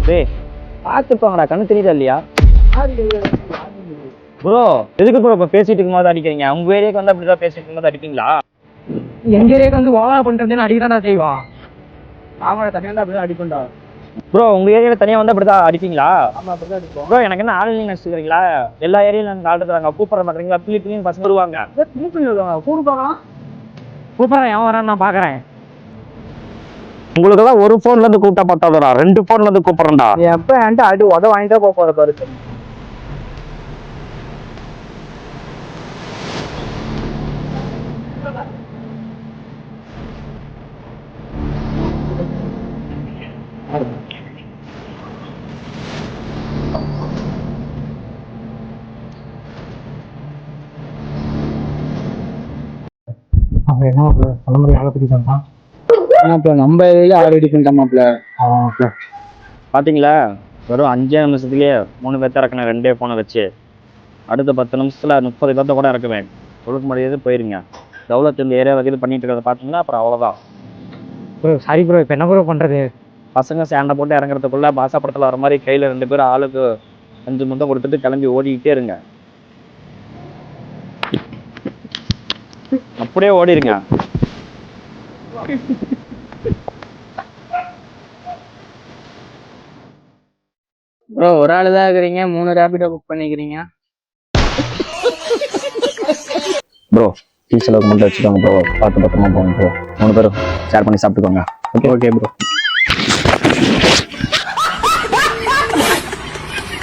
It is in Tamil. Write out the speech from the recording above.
டேய் பார்த்துப்பாங்கடா, கண்ணு தெரியுதா இல்லையா? ப்ரோ எதுக்கு ப்ரோ இப்போ பேசிட்டு இருக்கும்போது அடிக்கிறீங்க? உங்க ஏரியாவுக்கு வந்து அப்படிதான் பேசிட்டு இருக்கும்போது அடிப்பீங்களா? எங்க ஏரியாவுக்கு வந்து ஓவரா பண்ணிட்டு அடிக்கதான்டா செய்வான். ஆமாடா, தனியாக அப்படிதான் அடிப்பண்டா. ப்ரோ உங்க ஏரியாவில் தனியாக வந்து அப்படிதான் அடிப்பீங்களா? ஆமா, அப்படிதான் அடிப்போம். ப்ரோ எனக்கு என்ன ஆன்லைன் நினச்சிக்கிறீங்களா? எல்லா ஏரியாவிலும் நாங்கள் ஆள் இருக்கிறாங்க, கூப்பிட்ற மாட்டீங்களா? பிள்ளை பசங்க வருவாங்க, கூப்பிட்றேன், எவன் வரான்னு நான் பார்க்குறேன். உங்களுக்கெல்லாம் ஒரு ஃபோன்ல இருந்து கூப்பிட்டா பத்தாதுடா, 2 ஃபோன்ல இருந்து கூப்பிட்றேன்டா. எப்போ என்கிட்ட அடி உத வாங்கிட்டா போகிற பாரு. அவன் என்ன சொல்ல முடியும், ஆளை பற்றி சொன்னான். நம்ம ஏரியா ஆல்ரெடி பண்ணிட்டாமாப்ல. பார்த்தீங்களா, வெறும் 5 நிமிஷத்துலேயே 3 பேர்த்த இறக்குனேன், 2 ஃபோனை வச்சு. அடுத்த 10 நிமிஷத்தில் 30 பேர்த்த கூட இறக்குவேன். ஒழுக்க முடியாது, போயிருங்க. தௌலத் இந்த ஏரியா வகையில் பண்ணிட்டு இருக்கிறத பார்த்தீங்கன்னா அப்புறம் அவ்வளோதான். ப்ரோ சாரி ப்ரோ, இப்போ என்ன ப்ரோ பண்ணுறது? பசங்க சேண்டை போட்டு இறங்குறதுக்குள்ள பாசா படத்தில் வர மாதிரி கையில் 2 பேர் ஆளுக்கு 5 முந்தம் கொடுத்துட்டு கிளம்பி ஓடிக்கிட்டே இருங்க. அப்படியே ஓடிடுங்க. ப்ரோ ஒரு ஆள் தான் இருக்கிறீங்க, 3 ரேபிடோ புக் பண்ணிக்கிறீங்க. ப்ரோ டீ செலவுக்கு மட்டும் வச்சுக்கோங்க ப்ரோ, பார்த்து பத்திரமா போங்க ப்ரோ. 3 பேரும் ஷேர் பண்ணி சாப்பிட்டுக்கோங்க. Okay bro.